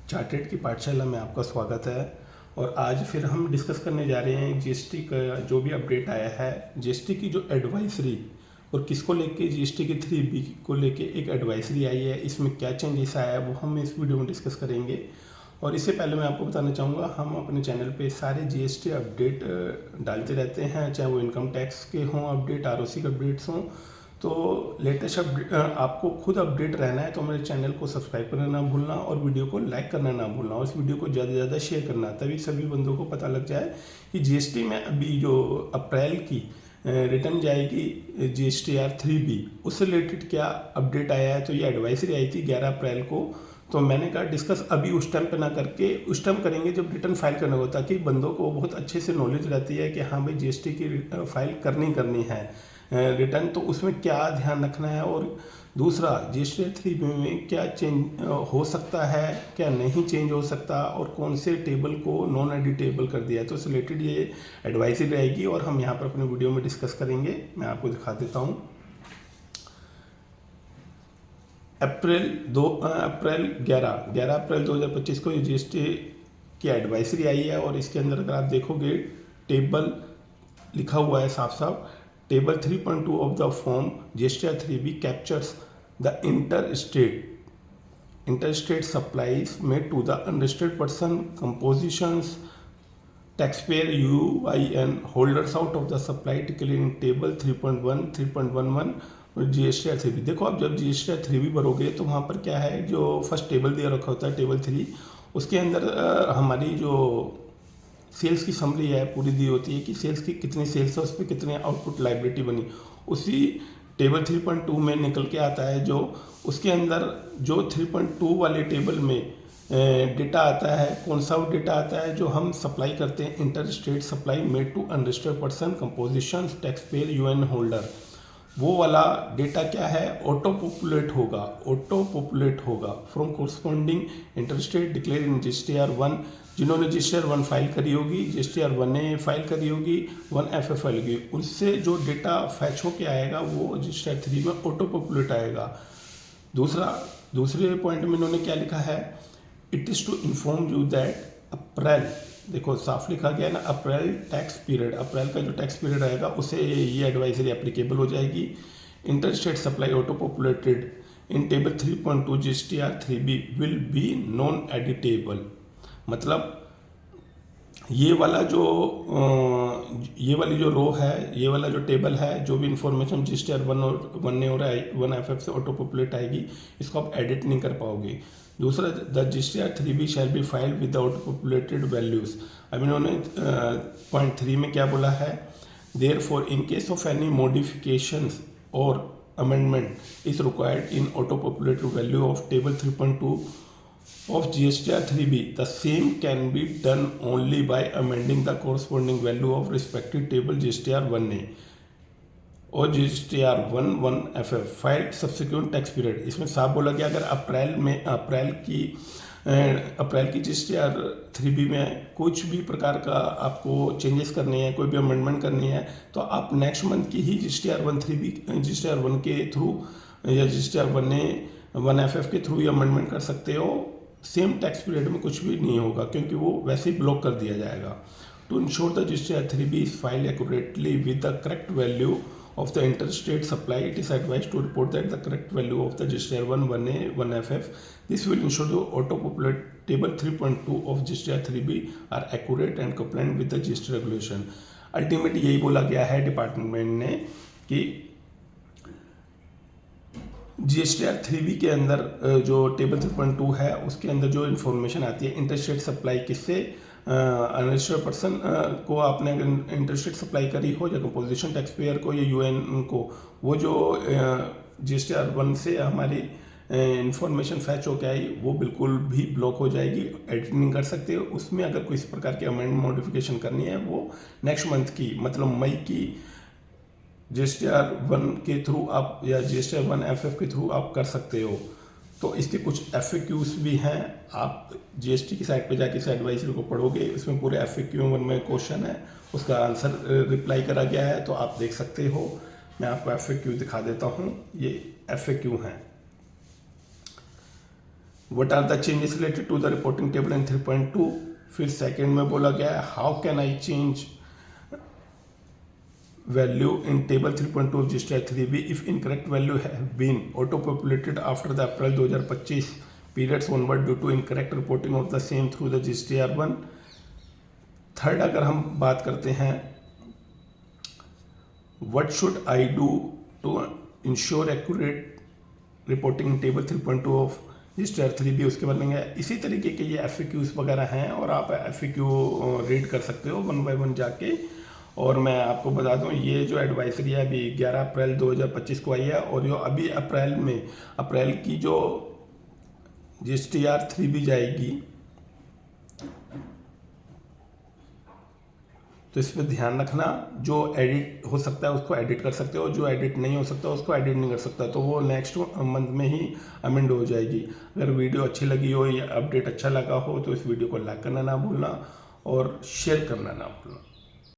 Chartered की पाठशाला में आपका स्वागत है। और आज फिर हम डिस्कस करने जा रहे हैं जीएसटी का जो भी अपडेट आया है, जीएसटी की जो एडवाइजरी और किसको लेके जीएसटी की 3B को लेके एक एडवाइजरी आई है, इसमें क्या चेंजेस आया है वो हम इस वीडियो में डिस्कस करेंगे। और इससे पहले मैं आपको बताना चाहूँगा, हम अपने चैनल पे सारे जीएसटी अपडेट डालते रहते हैं, चाहे वो इनकम टैक्स के हों अपडेट, आरओसी के अपडेट्स हों। तो लेटेस्ट आपको खुद अपडेट रहना है तो मेरे चैनल को सब्सक्राइब करना ना भूलना और वीडियो को लाइक करना ना भूलना और इस वीडियो को ज़्यादा से ज़्यादा शेयर करना, तभी सभी बंदों को पता लग जाए कि जीएसटी में अभी जो अप्रैल की रिटर्न जाएगी GSTR 3B, उससे रिलेटेड क्या अपडेट आया है। तो ये एडवाइजरी आई थी 11 अप्रैल को, तो मैंने कहा डिस्कस अभी उस टाइम पे ना करके उस टाइम करेंगे जब रिटर्न फाइल करना होता, ताकि बंदों को बहुत अच्छे से नॉलेज रहती है कि हाँ भाई जीएसटी की फाइल करनी है रिटर्न, तो उसमें क्या ध्यान रखना है। और दूसरा GSTR 3B में क्या चेंज हो सकता है, क्या नहीं चेंज हो सकता, और कौन से टेबल को नॉन एडिटेबल कर दिया है, तो इससे रिलेटेड ये एडवाइजरी रहेगी और हम यहाँ पर अपने वीडियो में डिस्कस करेंगे। मैं आपको दिखा देता हूँ। अप्रैल 11 अप्रैल 2025 को ये जीएसटी की एडवाइजरी आई है और इसके अंदर अगर आप देखोगे टेबल लिखा हुआ है साफ साफ, table 3.2 of the form GSTR 3B captures the interstate supplies made to the unrestricted person, compositions, taxpayer UIN holders out of the supply declared in table 3.1, 3.11 और GSTR 3B। देखो आप जब GSTR 3B भरोगे तो वहाँ पर क्या है, जो फर्स्ट टेबल दिया रखा होता है टेबल 3, उसके अंदर हमारी जो सेल्स की समरी है पूरी दी होती है कि सेल्स की कितनी सेल्स है, उस पर कितनी आउटपुट लायबिलिटी बनी, उसी टेबल 3.2 में निकल के आता है। जो उसके अंदर जो 3.2 वाले टेबल में डेटा आता है, कौन सा वो डेटा आता है जो हम सप्लाई करते हैं, inter state supply made to unregistered person, composition, tax payer, UN holder, वो वाला डेटा क्या है, ऑटो पॉपुलेट होगा from corresponding interstate declare in GSTR 1। जिन्होंने GSTR 1 फाइल करी होगी, GSTR 1A फाइल करी होगी, 1FF फाइल होगी, उनसे जो डेटा फैच होके आएगा वो GSTR 3 में ऑटो पॉपुलेट आएगा। दूसरे पॉइंट में इन्होंने क्या लिखा है, it is to inform you that April, देखो साफ लिखा गया है ना, अप्रैल टैक्स पीरियड, अप्रैल का जो टैक्स पीरियड आएगा उसे ये एडवाइजरी एप्लीकेबल हो जाएगी। Interstate supply auto populated in table 3.2 GSTR 3B will be non editable. मतलब ये वाली जो रो है, ये वाला जो टेबल है, जो भी इंफॉर्मेशन GSTR 1 और 1A और 1FF से ऑटो पॉपुलेट आएगी, इसको आप एडिट नहीं कर पाओगे। दूसरा, the GSTR 3B shall be filed with auto populated values. अब इन्होंने पॉइंट 3 में क्या बोला है, there for in case of any modifications और amendment is required in auto populated value of table 3.2 of GSTR 3B, the same can be done only by amending the corresponding value of respective table GSTR 1A और GSTR 1FF filed subsequent tax period. इसमें साफ बोला गया अगर अप्रैल की GSTR 3B में कुछ भी प्रकार का आपको चेंजेस करने हैं, कोई भी अमेंडमेंट करनी है, तो आप नेक्स्ट मंथ की ही GSTR 1 के थ्रू या GSTR 1A 1FF के थ्रू ही अमेंडमेंट कर सकते हो। सेम टैक्स पीरियड में कुछ भी नहीं होगा क्योंकि वो वैसे ही ब्लॉक कर दिया जाएगा। To ensure the GSTR 3B is filed accurately with the correct value of the interstate supply, it is advised to report that the correct value of the GSTR 1, 1A, 1FF. This will ensure the auto-populate table 3.2 of GSTR 3B are accurate and compliant with the GST regulation. Ultimately यही बोला गया है department ने कि GSTR 3B के अंदर जो table 3.2 है उसके अंदर जो इन्फॉर्मेशन आती है, इंटरस्टेट सप्लाई किससे, अनरजिस्टर्ड पर्सन को आपने अगर इंटरस्टेट सप्लाई करी हो, या कंपोजिशन टैक्स पेयर को, या यूएन को, वो जो GSTR 1 से हमारी इंफॉर्मेशन फैच होकर आई वो बिल्कुल भी ब्लॉक हो जाएगी, एडिट नहीं कर सकते। उसमें अगर कोई इस प्रकार की अमेंडमेंट मॉडिफिकेशन करनी है वो नेक्स्ट मंथ की, मतलब मई की GSTR 1 के थ्रू आप या GSTR 1FF के थ्रू आप कर सकते हो। तो इसके कुछ FAQs भी हैं, आप GST की साइट पे जाके इस एडवाइजरी को पढ़ोगे, इसमें पूरे FAQ में क्वेश्चन है, उसका आंसर रिप्लाई करा गया है, तो आप देख सकते हो। मैं आपको FAQ दिखा देता हूँ, ये FAQ हैं। What are the changes related to the reporting table in 3.2। फिर सेकंड में बोला गया है how can I change value in table 3.2 of GSTR 3B if incorrect value have been auto populated after the April 2025 periods onward due to incorrect reporting of the same through the GSTR 1। Third अगर हम बात करते हैं what should I do to ensure accurate reporting in table 3.2 of GSTR 3B, उसके बाद में इसी तरीके के ये FAQs वगैरह हैं और आप FAQ रीड कर सकते हो 1 by 1 जाके। और मैं आपको बता दूं ये जो एडवाइजरी है अभी 11 अप्रैल 2025 को आई है और जो अभी अप्रैल की जो GSTR 3B जाएगी तो इस पर ध्यान रखना। जो एडिट हो सकता है उसको एडिट कर सकते हो, जो एडिट नहीं हो सकता उसको एडिट नहीं कर सकता, तो वो नेक्स्ट मंथ में ही अमेंड हो जाएगी। अगर वीडियो अच्छी लगी हो या अपडेट अच्छा लगा हो तो इस वीडियो को लाइक करना ना भूलना और शेयर करना ना भूलना।